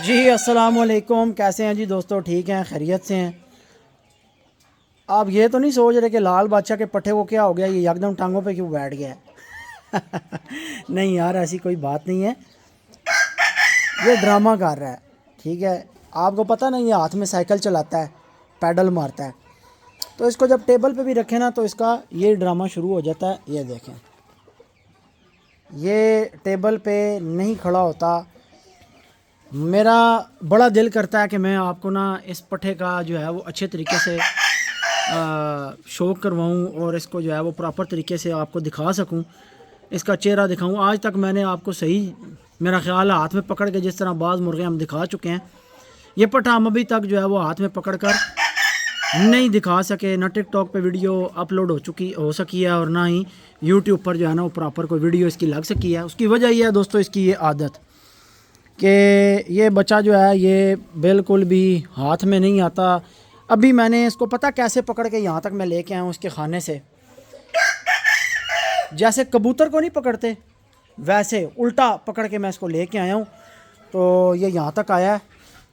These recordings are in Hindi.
जी अस्सलाम वालेकुम। कैसे हैं जी दोस्तों? ठीक हैं, खैरियत से हैं? आप ये तो नहीं सोच रहे कि लाल बादशाह के पट्टे को क्या हो गया, ये एकदम टांगों पे क्यों बैठ गया है? नहीं यार, ऐसी कोई बात नहीं है, ये ड्रामा कर रहा है। ठीक है, आपको पता नहीं, ये हाथ में साइकिल चलाता है, पैडल मारता है। तो इसको जब टेबल पे भी रखें ना तो इसका ये ड्रामा शुरू हो जाता है। ये देखें, ये टेबल पे नहीं खड़ा होता। मेरा बड़ा दिल करता है कि मैं आपको ना इस पट्टे का जो है वो अच्छे तरीके से शौक करवाऊँ और इसको जो है वो प्रॉपर तरीके से आपको दिखा सकूँ, इसका चेहरा दिखाऊँ। आज तक मैंने आपको सही, मेरा ख्याल है, हाथ में पकड़ के जिस तरह बाज़ मुर्गे हम दिखा चुके हैं, ये पट्टा हम अभी तक जो है वो हाथ में पकड़ कर नहीं दिखा सके। ना टिकटॉक पे वीडियो अपलोड हो सकी है और ना ही यूट्यूब पर जो है ना वो प्रॉपर कोई वीडियो इसकी लग सकी है। उसकी वजह यह है दोस्तों, इसकी ये आदत कि ये बच्चा जो है ये बिल्कुल भी हाथ में नहीं आता। अभी मैंने इसको पता कैसे पकड़ के यहाँ तक मैं लेके आया हूँ इसके खाने से, जैसे कबूतर को नहीं पकड़ते वैसे उल्टा पकड़ के मैं इसको लेके आया हूँ। तो ये यहाँ तक आया है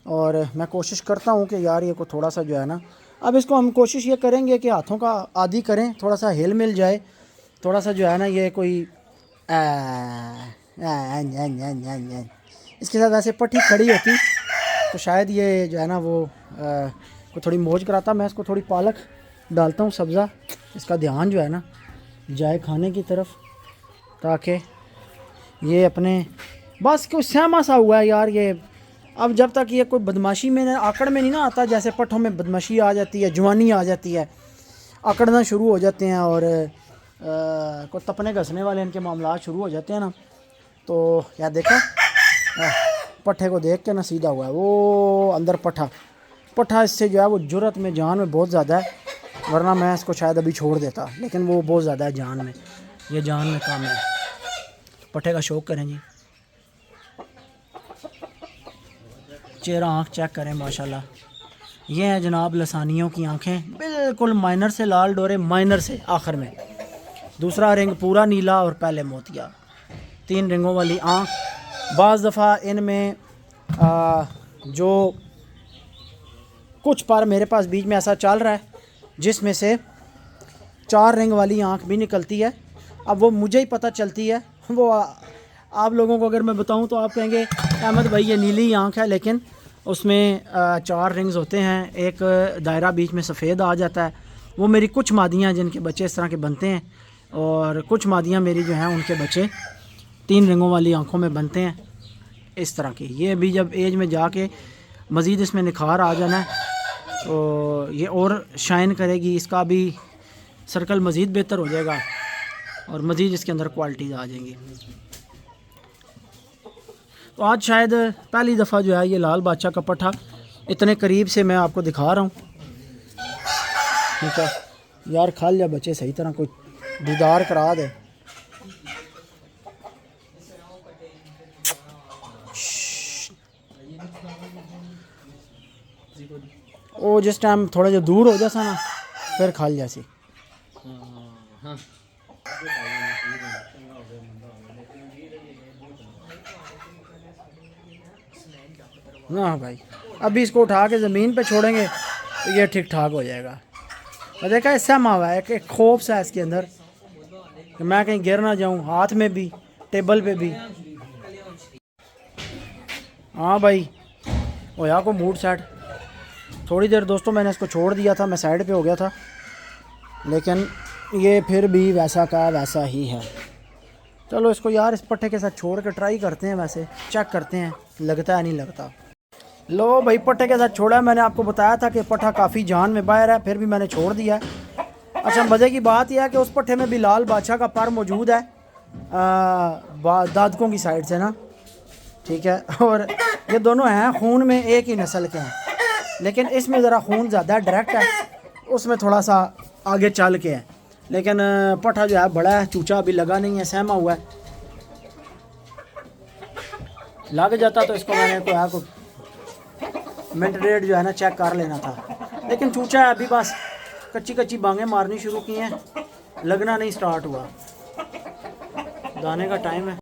और मैं कोशिश करता हूँ कि यार ये को थोड़ा सा जो है ना, अब इसको हम कोशिश ये करेंगे कि हाथों का आदी करें, थोड़ा सा हिल मिल जाए, थोड़ा सा जो है ना ये कोई इसके साथ ऐसे पट्टी खड़ी होती तो शायद ये जो है ना वो को थोड़ी मौज कराता। मैं इसको थोड़ी पालक डालता हूँ, सब्ज़ा, इसका ध्यान जो है ना जाए खाने की तरफ, ताकि ये अपने बस कोई सहमा सा हुआ है यार ये। अब जब तक ये कोई बदमाशी में आकड़ में नहीं ना आता, जैसे पट्ठों में बदमाशी आ जाती है, जवानी आ जाती है, आकड़ना शुरू हो जाते हैं और कोई तपने घसने वाले इनके मामला शुरू हो जाते हैं ना, तो क्या देखा पट्ठे को देख के ना सीधा हुआ है वो अंदर पट्ठा इससे जो है वो जुर्रत में, जान में बहुत ज़्यादा है, वरना मैं इसको शायद अभी छोड़ देता, लेकिन वो बहुत ज़्यादा है जान में, ये जान में काम है। पट्ठे का शौक़ करें जी, चेहरा आँख चेक करें माशाल्लाह। ये हैं जनाब लसानियों की आँखें, बिल्कुल माइनर से लाल डोरे, माइनर से आखिर में, दूसरा रिंग पूरा नीला और पहले मोतिया, 3 रिंगों वाली आँख। बाज़ दफ़ा इनमें जो कुछ पर मेरे पास बीच में ऐसा चल रहा है जिसमें से 4 रिंग वाली आँख भी निकलती है। अब वो मुझे ही पता चलती है, वो आप लोगों को अगर मैं बताऊं तो आप कहेंगे अहमद भाई ये नीली आँख है, लेकिन उसमें 4 रिंग्स होते हैं, एक दायरा बीच में सफ़ेद आ जाता है। वो मेरी कुछ मादियाँ जिनके बच्चे इस तरह के बनते हैं, और कुछ मादियाँ मेरी जो हैं उनके बच्चे 3 रिंगों वाली आँखों में बनते हैं इस तरह की। ये अभी जब एज में जाके मज़ीद इसमें निखार आ जाना है तो ये और शाइन करेगी, इसका भी सर्कल मज़ीद बेहतर हो जाएगा और मज़ीद इसके अंदर क्वालिटीज़ आ जाएंगी। तो आज शायद पहली दफ़ा जो है ये लाल बादशाह का पट्ठा इतने करीब से मैं आपको दिखा रहा हूँ। ठीक है यार, खा लिया बच्चे सही तरह, कोई दीदार करा दे। वो जिस टाइम थोड़ा जो दूर हो जाता ना फिर खा लिया सी। ना भाई, अभी इसको उठा के ज़मीन पे छोड़ेंगे तो ये ठीक ठाक हो जाएगा। और देखा इससे हुआ है कि खौफ सा है इसके अंदर कि मैं कहीं गिर ना जाऊं, हाथ में भी, टेबल पे भी। हाँ भाई, होया को मूड सेट। थोड़ी देर दोस्तों मैंने इसको छोड़ दिया था, मैं साइड पे हो गया था, लेकिन ये फिर भी वैसा का वैसा ही है। चलो इसको यार इस पट्टे के साथ छोड़ के ट्राई करते हैं, वैसे चेक करते हैं लगता है नहीं लगता। लो भाई, पट्टे के साथ छोड़ा। मैंने आपको बताया था कि पट्टा काफ़ी जान में बाहर है, फिर भी मैंने छोड़ दिया है। अच्छा, मज़े की बात यह है कि उस पट्टे में भी लाल बादशाह का पर मौजूद है दादकों की साइड से ना, ठीक है, और ये दोनों हैं खून में एक ही नस्ल के हैं, लेकिन इसमें ज़रा खून ज़्यादा डायरेक्ट है, उसमें थोड़ा सा आगे चल के है, लेकिन पट्ठा जो है बड़ा है, चूचा अभी लगा नहीं है, सहमा हुआ है। लग जाता तो इसको मैंने को मिनट रेट जो है ना चेक कर लेना था, लेकिन चूचा है अभी, बस कच्ची बांगें मारनी शुरू की हैं, लगना नहीं स्टार्ट हुआ, दाने का टाइम है।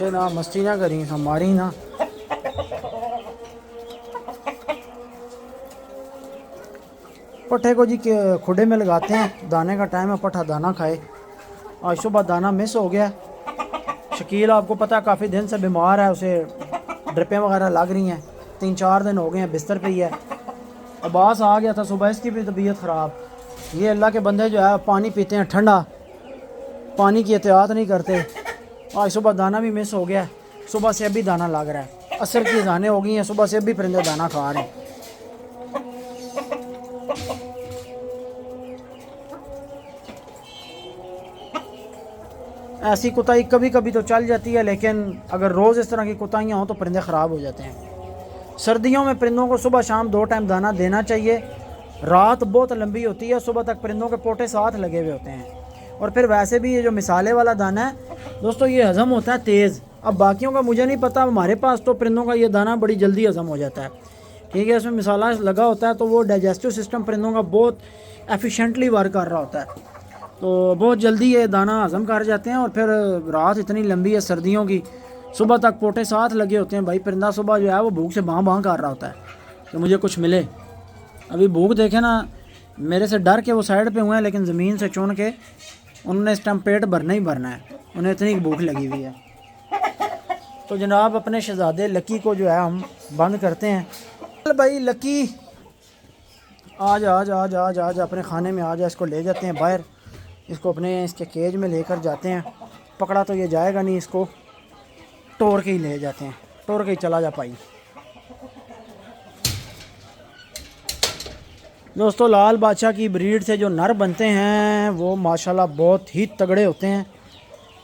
बच्चे ना मस्ती ना करी हमारी ना। पट्ठे को जी के खुडे में लगाते हैं, दाने का टाइम है, पट्ठा दाना खाए। आज सुबह दाना मिस हो गया। शकील आपको पता है काफ़ी दिन से बीमार है, उसे ड्रिपें वगैरह लग रही हैं, 3-4 दिन हो गए हैं बिस्तर पे ही है। अब्बास आ गया था सुबह, इसकी भी तबीयत ख़राब। ये अल्लाह के बंदे जो है पानी पीते हैं ठंडा, पानी की एहतियात नहीं करते। आज सुबह दाना भी मिस हो गया, सुबह से अभी दाना लग रहा है। असर की अज़ानें हो गई हैं, सुबह से अभी परिंदे दाना खा रहे हैं। ऐसी कुताई कभी कभी तो चल जाती है, लेकिन अगर रोज़ इस तरह की कुताइयाँ हों तो परिंदे ख़राब हो जाते हैं। सर्दियों में परिंदों को सुबह शाम 2 टाइम दाना देना चाहिए। रात बहुत लंबी होती है, सुबह तक परिंदों के पोटे साथ लगे हुए होते हैं। और फिर वैसे भी ये जो मिसाले वाला दाना है दोस्तों, ये हज़म होता है तेज़। अब बाकियों का मुझे नहीं पता, हमारे पास तो परिंदों का ये दाना बड़ी जल्दी हज़म हो जाता है। ठीक है, इसमें मिसाला लगा होता है तो वो डाइजेस्टिव सिस्टम परिंदों का बहुत एफिशिएंटली वर्क कर रहा होता है, तो बहुत जल्दी ये दाना हज़म कर जाते हैं। और फिर रात इतनी लंबी है सर्दियों की, सुबह तक पोटे साथ लगे होते हैं। भाई परिंदा सुबह जो है वो भूख से बाँ बाँ कर रहा होता है कि मुझे कुछ मिले। अभी भूख देखे ना, मेरे से डर के वो साइड पे हुए हैं, लेकिन ज़मीन से चुन के उन्होंने इस टाइम पेट भरना ही भरना है, उन्हें इतनी भूख लगी हुई है। तो जनाब अपने शहज़ादे लकी को जो है हम बंद करते हैं। चल भाई लकी, आज आज आज आज आज अपने खाने में आ जा। इसको ले जाते हैं बाहर, इसको अपने इसके केज में लेकर जाते हैं। पकड़ा तो ये जाएगा नहीं, इसको तोड़ के ही ले जाते हैं, तोड़ के ही चला जा पाई। दोस्तों लाल बादशाह की ब्रीड से जो नर बनते हैं वो माशाल्लाह बहुत ही तगड़े होते हैं।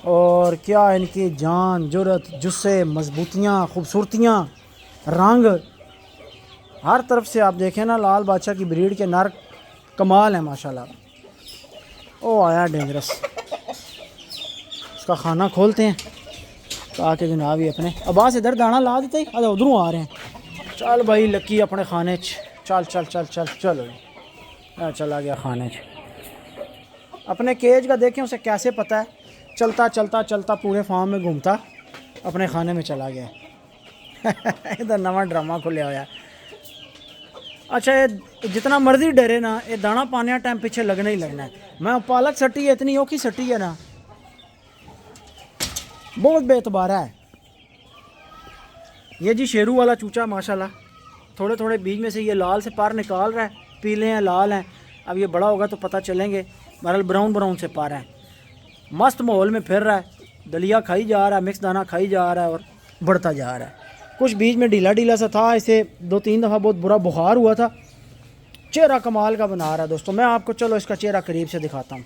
और क्या इनकी जान, जुर्रत, जुस्से, मजबूतियाँ, खूबसूरतियाँ, रंग, हर तरफ से आप देखें ना, लाल बादशाह की ब्रीड के नर कमाल है माशाल्लाह। ओ आया डेंजरस, इसका खाना खोलते हैं ताकि जनाब ये अपने अब्बास इधर दाना ला देते ही अरे उधरों आ रहे हैं। चल भाई लकी अपने खाने चल चल चल चल चलो, चला गया खाने अपने केज का। देखें उसे कैसे पता है, चलता चलता चलता पूरे फार्म में घूमता अपने खाने में चला गया। इधर नवा ड्रामा खुलिया होया। अच्छा ये जितना मर्जी डरे ना, ये दाना पाने टाइम पीछे लगना ही लगना है। मैं पालक सट्टी है, इतनी औखी सट्टी है ना, बहुत बेतबारा है। ये जी शेरू वाला चूचा माशाल्लाह, थोड़े थोड़े बीज में से ये लाल से पार निकाल रहा है, पीले हैं लाल हैं। अब ये बड़ा होगा तो पता चलेंगे। बहरहाल ब्राउन ब्राउन से पार है, मस्त माहौल में फिर रहा है, दलिया खाई जा रहा है, मिक्स दाना खाई जा रहा है और बढ़ता जा रहा है। कुछ बीच में ढीला ढीला सा था, इसे 2-3 दफ़ा बहुत बुरा बुखार हुआ था। चेहरा कमाल का बना रहा है दोस्तों। मैं आपको चलो इसका चेहरा करीब से दिखाता हूँ।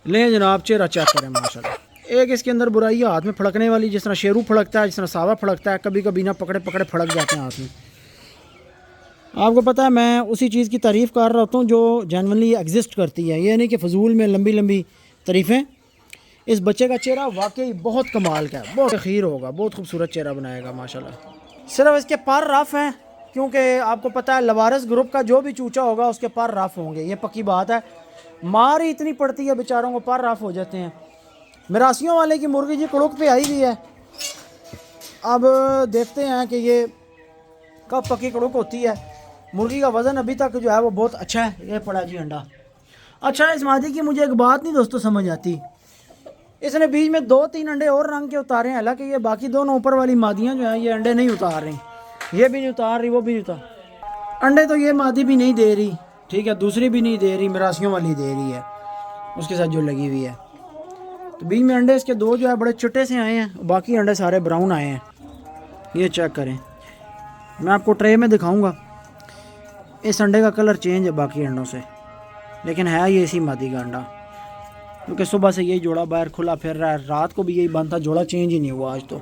ले जनाब चेहरा चेक करें माशाल्लाह। एक इसके अंदर बुराई है हाथ में फड़कने वाली, जिस तरह शेरू फड़कता है, जिस तरह सावा फड़कता है, कभी कभी ना पकड़े पकड़े फड़क जाते हैं हाथ में। आपको पता है मैं उसी चीज़ की तारीफ़ कर रहा होता हूँ जो जेन्युइनली एग्जिस्ट करती है, ये नहीं कि फजूल में लंबी लंबी तारीफ़ें। इस बच्चे का चेहरा वाकई बहुत कमाल का है, बहुत खीर होगा, बहुत खूबसूरत चेहरा बनाएगा माशाल्लाह। सिर्फ इसके पर रफ़ हैं, क्योंकि आपको पता है लवारिस ग्रुप का जो भी चूचा होगा उसके पर रफ़ होंगे, ये पक्की बात है। मार ही इतनी पड़ती है बेचारों को, पर रफ़ हो जाते हैं। मिरासियों वाले की मुर्गी जी कुड़ुक पे आई हुई है, अब देखते हैं कि ये कब पक्की कुड़ुक होती है। मुर्गी का वज़न अभी तक जो है वो बहुत अच्छा है। ये पड़ा जी अंडा। अच्छा इस मादी की मुझे एक बात नहीं दोस्तों समझ आती, इसने बीच में 2-3 अंडे और रंग के उतारे हैं, हालांकि ये बाकी दोनों ऊपर वाली मादियाँ जो हैं ये अंडे नहीं उतार रही, ये भी नहीं उतार रही, वो भी नहीं उतार अंडे तो ये मादी भी नहीं दे रही, ठीक है, दूसरी भी नहीं दे रही, मिरासियों वाली दे रही है उसके साथ जो लगी हुई है। तो बीच में अंडे इसके 2 जो है बड़े चिट्टे से आए हैं, बाकी अंडे सारे ब्राउन आए हैं। ये चेक करें, मैं आपको ट्रे में दिखाऊँगा। इस अंडे का कलर चेंज है बाकी अंडों से, लेकिन है ये इसी मादी का अंडा, क्योंकि सुबह से यही जोड़ा बाहर खुला फिर रहा है, रात को भी यही बंद था, जोड़ा चेंज ही नहीं हुआ आज तो।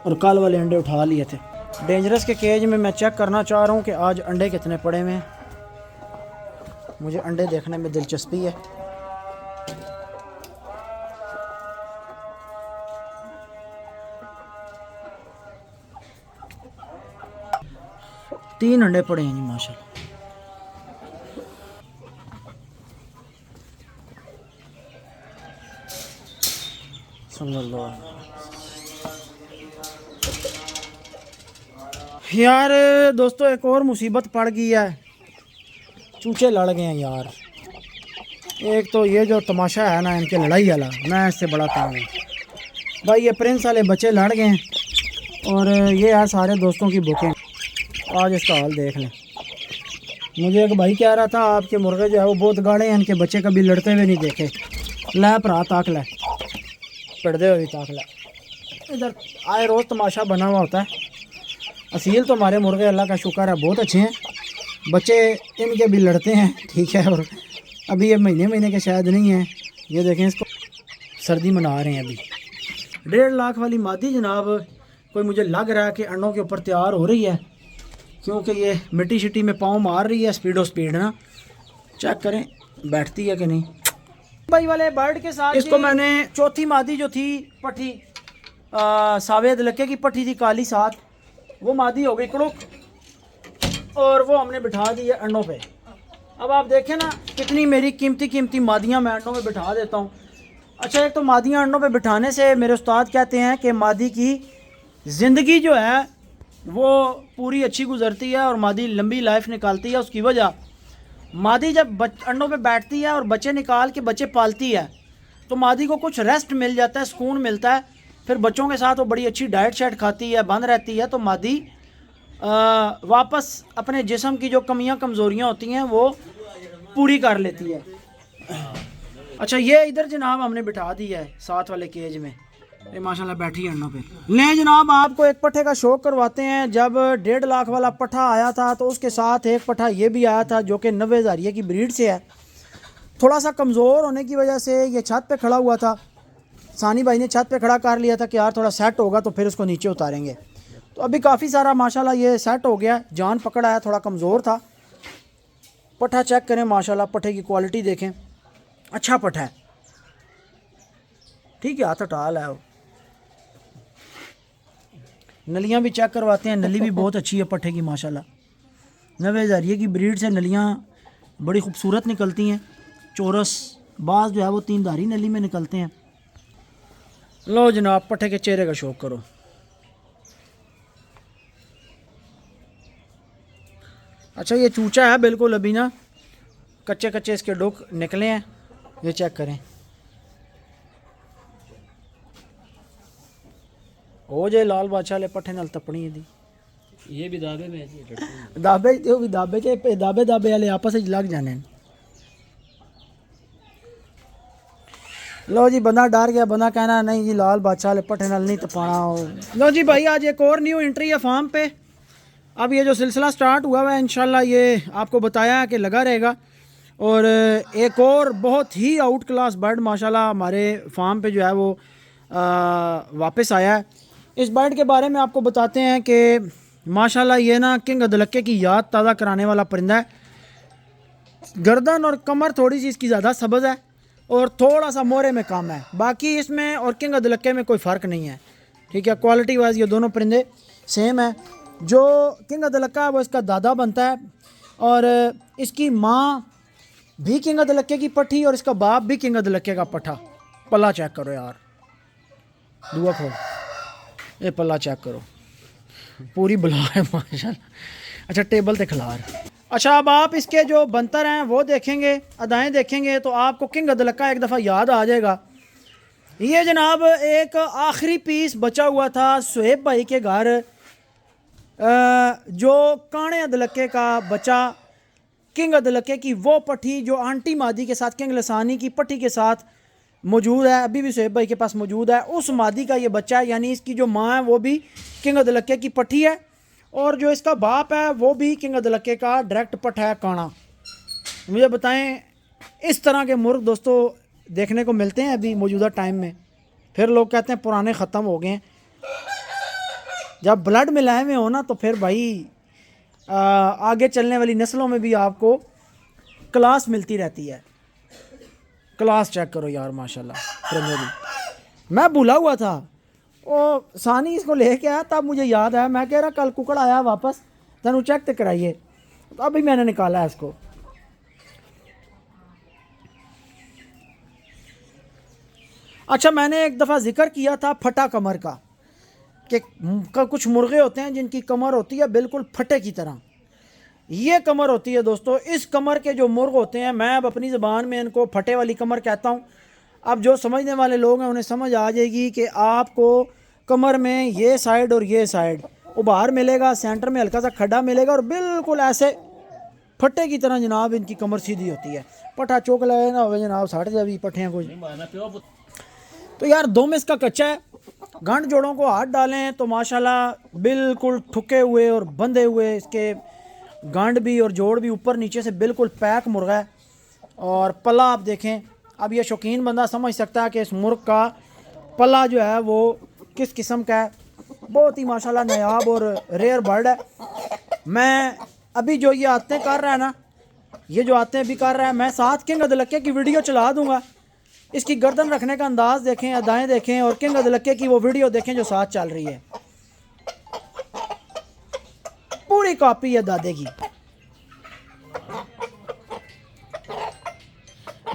और कल वाले अंडे उठा लिए थे। डेंजरस के केज में मैं चेक करना चाह रहा हूँ कि आज अंडे कितने पड़े हुए हैं, मुझे अंडे देखने में दिलचस्पी है। तीन अंडे पड़े हैं जी माशाल्लाह। यार दोस्तों एक और मुसीबत पड़ गई है, चूचे लड़ गए हैं यार। एक तो ये जो तमाशा है ना इनके लड़ाई वाला, मैं इससे बड़ा तंग हूँ भाई। ये प्रिंस वाले बच्चे लड़ गए हैं और ये है सारे दोस्तों की बुकिंग। आज इसका हाल देख लें। मुझे एक भाई कह रहा था आपके मुर्गे जो है वो बहुत गाढ़े हैं, इनके बच्चे कभी लड़ते हुए नहीं देखे। लै भरा ताक लै, पड़दे हुए ताक लै। इधर आए रोज़ तमाशा बना हुआ होता है। असील तो हमारे मुर्गे अल्लाह का शुक्र है बहुत अच्छे हैं, बच्चे इनके भी लड़ते हैं ठीक है। और अभी ये महीने के शायद नहीं हैं। ये देखें इसको सर्दी मना रहे हैं अभी। 1.5 लाख वाली मादी जनाब कोई मुझे लग रहा है कि अंडों के ऊपर तैयार हो रही है, क्योंकि ये मिट्टी शिट्टी में पाँव मार रही है स्पीड ना। चेक करें बैठती है कि नहीं। भाई वाले बर्ड के साथ इसको मैंने चौथी मादी जो थी पट्टी सावेद लक्के की पट्टी थी काली साथ, वो मादी हो गई कड़ुक और वो हमने बिठा दी है अंडों पे। अब आप देखें ना कितनी मेरी कीमती मादियाँ मैं अंडों में बिठा देता हूँ। अच्छा एक तो मादियाँ अंडों पे बिठाने से मेरे उस्ताद कहते हैं कि मादी की ज़िंदगी जो है वो पूरी अच्छी गुजरती है और मादी लंबी लाइफ निकालती है। उसकी वजह मादी जब अंडों पे बैठती है और बच्चे निकाल के बच्चे पालती है तो मादी को कुछ रेस्ट मिल जाता है, सुकून मिलता है। फिर बच्चों के साथ वो बड़ी अच्छी डाइट शाइट खाती है, बंद रहती है, तो मादी वापस अपने जिस्म की जो कमियां कमज़ोरियां होती हैं वो पूरी कर लेती है। अच्छा ये इधर जनाब हमने बिठा दी है साथ वाले केज में, ये माशाल्लाह बैठी है अंडों पे। ले जनाब आपको एक पट्ठे का शौक करवाते हैं। जब 1.5 लाख वाला पट्ठा आया था तो उसके साथ एक पट्ठा ये भी आया था जो कि 90 हज़ारिये की ब्रीड से है। थोड़ा सा कमज़ोर होने की वजह से ये छत पे खड़ा हुआ था। सानी भाई ने छत पे खड़ा कर लिया था कि यार थोड़ा सेट होगा तो फिर उसको नीचे उतारेंगे। तो अभी काफ़ी सारा माशाल्लाह ये सेट हो गया, जान पकड़ आया। थोड़ा कमज़ोर था। पट्ठा चेक करें माशाल्लाह, पट्ठे की क्वालिटी देखें, अच्छा पट्ठा है, ठीक है, हाथ टाल है। नलियाँ भी चेक करवाते हैं, नली भी बहुत अच्छी है पट्ठे की माशाल्लाह। 90 हज़ारिये की ब्रीड से नलियाँ बड़ी खूबसूरत निकलती हैं, चौरस। बाज़ जो है वो 3 धारी नली में निकलते हैं। लो जनाब पट्ठे के चेहरे का शौक करो। अच्छा ये चूचा है बिल्कुल, अभी ना कच्चे इसके डोक निकले हैं, ये चेक करें। हो जाए लाल बादशाह ले पट्ठे नाल तपनी दी। ये भी दाबे में है, दाबे जो भी दाबे वाले आपस में लग जाने। लो जी बंदा डर गया, बंदा कहना नहीं जी लाल बादशाह ले पट्ठे नाल नहीं तपाना हो। लो जी भाई आज एक और न्यू एंट्री है फार्म पे। अब ये जो सिलसिला स्टार्ट हुआ है इंशाल्लाह ये आपको बताया है कि लगा रहेगा। और एक और बहुत ही आउट क्लास बर्ड माशाल्लाह हमारे फार्म पे जो है वो वापस आया है। इस बर्ड के बारे में आपको बताते हैं कि माशाल्लाह ये ना किंग अदलक्के की याद ताज़ा कराने वाला परिंदा है। गर्दन और कमर थोड़ी सी इसकी ज़्यादा सब्ज़ है और थोड़ा सा मोरे में कम है, बाकी इसमें और किंग अदलक्के में कोई फ़र्क नहीं है, ठीक है। क्वालिटी वाइज ये दोनों परिंदे सेम है। जो किंग अदलक्का है वो इसका दादा बनता है और इसकी माँ भी किंग अदलक्के की पट्ठी और इसका बाप भी किंग अदलक्के का पट्ठा। पल्ला चेक करो यार, दुआ खोल, ये पल्ला चेक करो, पूरी बुला है माशाल्लाह। अच्छा टेबल पे खिलार। अच्छा अब आप इसके जो बंतर हैं वो देखेंगे, अदाएँ देखेंगे तो आपको किंग अदलक्का एक दफ़ा याद आ जाएगा। ये जनाब एक आखिरी पीस बचा हुआ था सुहेब भाई के घर, जो काने अदलक्के का बच्चा किंग अदलक्के की वो पट्ठी जो आंटी मादी के साथ किंग लसानी की पट्ठी के साथ मौजूद है, अभी भी सुहेब भाई के पास मौजूद है। उस मादी का ये बच्चा है, यानी इसकी जो माँ है वो भी किंग अदलक्के की पट्ठी है और जो इसका बाप है वो भी किंग अदलक्के का डायरेक्ट पट्ठा है काना। मुझे बताएं इस तरह के मुर्ग दोस्तों देखने को मिलते हैं अभी मौजूदा टाइम में? फिर लोग कहते हैं पुराने ख़त्म हो गए। जब ब्लड मिलाए हुए हो ना तो फिर भाई आगे चलने वाली नस्लों में भी आपको क्लास मिलती रहती है। क्लास चेक करो यार माशाल्लाह। मैं भूला हुआ था, वो सानी इसको लेके आया तब मुझे याद आया। मैं कह रहा कल कुकड़ आया वापस, तनु चेक तो कराइए, तो अभी मैंने निकाला है इसको। अच्छा मैंने एक दफ़ा जिक्र किया था फटा कमर का कि कुछ मुर्गे होते हैं जिनकी कमर होती है बिल्कुल फटे की तरह, ये कमर होती है दोस्तों। इस कमर के जो मुर्ग होते हैं, मैं अब अपनी ज़बान में इनको फटे वाली कमर कहता हूँ। अब जो समझने वाले लोग हैं उन्हें समझ आ जाएगी कि आपको कमर में ये साइड और ये साइड उभार मिलेगा, सेंटर में हल्का सा खड्डा मिलेगा और बिल्कुल ऐसे फट्टे की तरह जनाब इनकी कमर सीधी होती है। पट्ठा चौक लगे ना हो जनाब, साठ जावी पट्ठियाँ कुछ। तो यार दम इसका कच्चा है, गांठ जोड़ों को हाथ डालें तो माशाल्लाह बिल्कुल ठुके हुए और बंधे हुए इसके गांठ भी और जोड़ भी ऊपर नीचे से बिल्कुल पैक मुर्गा है। और पला आप देखें, अब ये शौकीन बंदा समझ सकता है कि इस मुर्ग का पला जो है वो किस किस्म का है। बहुत ही माशाल्लाह नायाब और रेयर बर्ड है। मैं अभी जो ये आते कर रहा है ना, ये जो आते अभी कर रहा है, मैं साथ किंग अदलक्के की वीडियो चला दूंगा। इसकी गर्दन रखने का अंदाज़ देखें, अदाएँ देखें और किंग अदलक्के की वो वीडियो देखें जो साथ चल रही है। पूरी कॉपी है दादे की।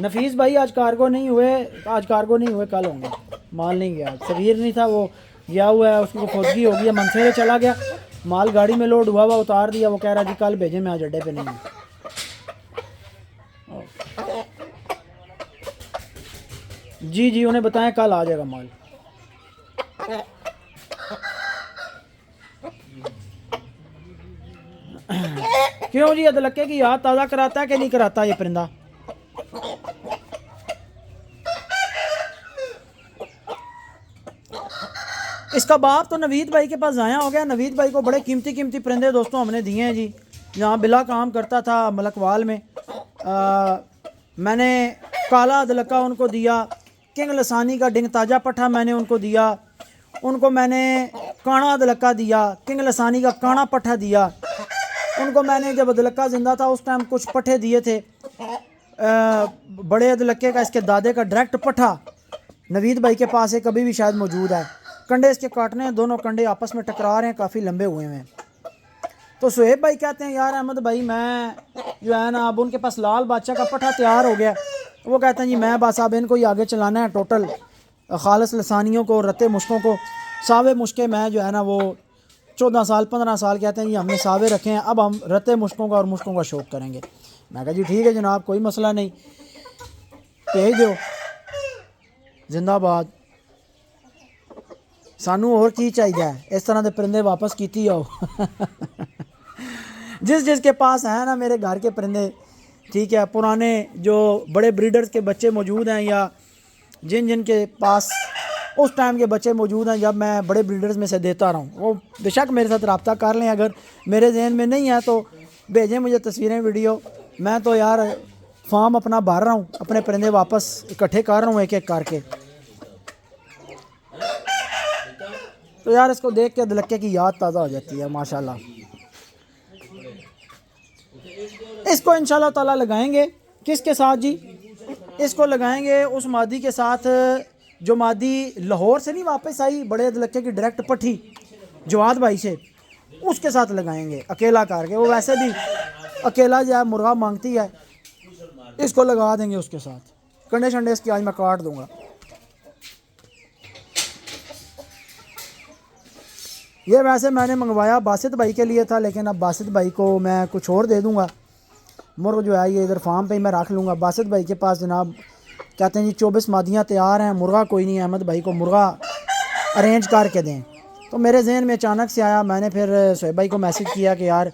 नफीस भाई आज कार्गो नहीं हुए, कल होंगे। माल नहीं गया, सबीर नहीं था, वो गया हुआ है, उसकी खोदगी हो गई है, मनसे से चला गया, माल गाड़ी में लोड हुआ हुआ उतार दिया। वो कह रहा जी कल भेजे, मैं आज अड्डे पे नहीं हूँ। जी उन्हें बताएं कल आ जाएगा माल। क्यों जी, अदलक्के की याद ताज़ा कराता है कि नहीं कराता ये परिंदा? इसका बाप तो नवीद भाई के पास ज़ाया हो गया। नवीद भाई को बड़े कीमती कीमती परिंदे दोस्तों हमने दिए हैं जी। जहाँ बिला काम करता था मलकवाल में, मैंने काला अदलक्का उनको दिया, किंग लसानी का डिंग ताजा पट्ठा मैंने उनको दिया, उनको मैंने काना अदलक्का दिया, किंग लसानी का काना पट्ठा दिया उनको। मैंने जब अदलक्का ज़िंदा था उस टाइम कुछ पट्ठे दिए थे। बड़े अदलक्के का, इसके दादे का डायरेक्ट पट्ठा नवीद भाई के पास है, कभी भी शायद मौजूद है। कंडे इसके काटने हैं, दोनों कंडे आपस में टकरा रहे हैं, काफ़ी लंबे हुए हैं। तो सुहेब भाई कहते हैं यार अहमद भाई, मैं जो है ना अब उनके पास लाल बादशाह का पट्ठा तैयार हो गया। वो कहते हैं जी मैं बस अब इनको ही आगे चलाना है, टोटल खालस लसानियों को, रत्ते मुश्कों को, सावे मुश्के मैं जो है ना वो 14 साल 15 साल कहते हैं जी हमने सावे रखे हैं, अब हम रत्ते मुश्कों का और मुश्कों का शौक़ करेंगे। मैं कहा जी ठीक है जनाब, कोई मसला नहीं, भेज दो, जिंदाबाद। सानू और की चाहिए, इस तरह के परिंदे वापस कीती आओ। जिसके पास है ना मेरे घर के परिंदे, ठीक है, पुराने जो बड़े ब्रीडर्स के बच्चे मौजूद हैं या जिन के पास उस टाइम के बच्चे मौजूद हैं जब मैं बड़े ब्रीडर्स में से देता रहा हूँ, वो बेशक मेरे साथ रब्ता कर लें। अगर मेरे जहन में नहीं है तो भेजें मुझे तस्वीरें, वीडियो। मैं तो यार फार्म अपना भर रहा हूँ, अपने परिंदे वापस इकट्ठे कर रहा हूँ एक एक करके। तो यार इसको देख के अदलक्के की याद ताज़ा हो जाती है माशाल्लाह। इसको इंशाल्लाह ताला लगाएंगे किसके साथ जी? इसको लगाएंगे उस मादी के साथ जो मादी लाहौर से नहीं वापस आई, बड़े अदलक्के की डायरेक्ट पट्ठी जवाद भाई से, उसके साथ लगाएंगे अकेला करके। वो वैसे भी अकेला जो है मुर्गा मांगती है, इसको लगा देंगे उसके साथ। कंडे शंडे इसकी आज मैं काट दूंगा। ये वैसे मैंने मंगवाया बासित भाई के लिए था, लेकिन अब बासित भाई को मैं कुछ और दे दूंगा। मुर्ग जो है ये इधर फार्म पे ही मैं रख लूँगा। बासित भाई के पास जनाब कहते हैं जी 24 मादियाँ तैयार हैं, मुर्गा कोई नहीं, अहमद भाई को मुर्गा अरेंज करके दें। तो मेरे जहन में अचानक से आया, मैंने फिर सुहेब भाई को मैसेज किया कि यार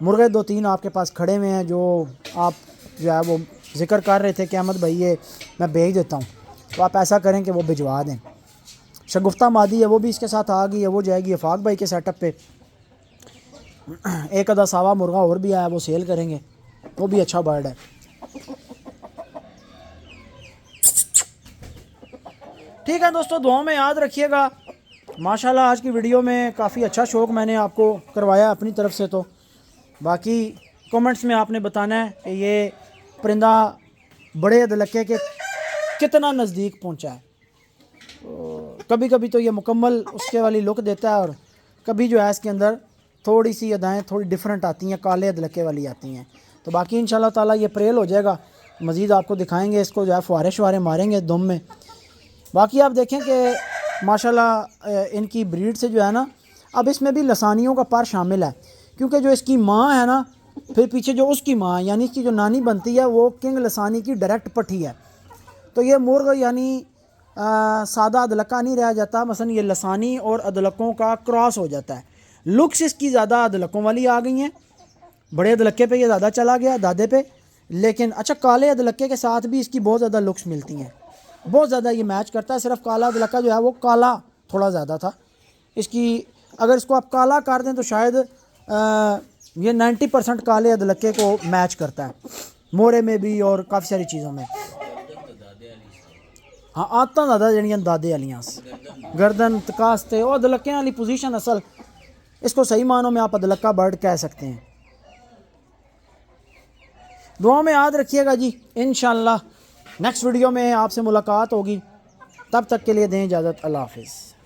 मुर्गे 2-3 आपके पास खड़े हुए हैं जो आप जो है वो जिक्र कर रहे थे कि अहमद भाई ये मैं भेज देता हूँ, तो आप ऐसा करें कि वो भिजवा दें। शगुफ्ता मादी है वो भी इसके साथ आ गई है, वो जाएगी इफाक भाई के सेटअप पे। एक आधा सावा मुर्गा और भी आया, वो सेल करेंगे, वो भी अच्छा बर्ड है। ठीक है दोस्तों, दुआओं में याद रखिएगा। माशाल्लाह आज की वीडियो में काफ़ी अच्छा शौक़ मैंने आपको करवाया अपनी तरफ से। तो बाकी कमेंट्स में आपने बताना है कि ये परिंदा बड़े अदलक्के के कितना नज़दीक पहुंचा है। तो कभी कभी तो ये मुकम्मल उसके वाली लुक देता है और कभी जो है इसके अंदर थोड़ी सी अदाएँ थोड़ी डिफरेंट आती हैं, काले अदलक्के वाली आती हैं। तो बाकी इंशाल्लाह ताला ये प्रेल हो जाएगा, मज़ीद आपको दिखाएंगे। इसको जो है फुहारे शुहारे मारेंगे दम में। बाकी आप देखें कि माशाल्लाह इनकी ब्रीड से जो है ना, अब इसमें भी लसानियों का पर शामिल है, क्योंकि जो इसकी माँ है ना, फिर पीछे जो उसकी माँ यानी इसकी जो नानी बनती है वो किंग लसानी की डायरेक्ट पट्टी है। तो ये मुर्ग यानी सादा अदलका नहीं रह जाता, मसलन ये लसानी और अदलकों का क्रॉस हो जाता है। लुक्स इसकी ज़्यादा अदलकों वाली आ गई हैं, बड़े अदलके पे ये ज़्यादा चला गया दादे पे, लेकिन अच्छा काले अदलके के साथ भी इसकी बहुत ज़्यादा लुक्स मिलती हैं, बहुत ज़्यादा ये मैच करता है। सिर्फ काला अदलका जो है वो काला थोड़ा ज़्यादा था इसकी, अगर इसको आप काला कर दें तो शायद ये 90% काले अदलके को मैच करता है, मोरे में भी और काफ़ी सारी चीज़ों में। हाँ आदतां ज़्यादा जड़ियाँ दादे वालियां, गर्दन तकास्ते और अदलके वाली पोजीशन, असल इसको सही मानों में आप अदलका बर्ड कह सकते हैं। दुआ में याद रखिएगा जी, इंशाअल्लाह नेक्स्ट वीडियो में आपसे मुलाकात होगी, तब तक के लिए दें इजाज़त, अल्लाह हाफिज़।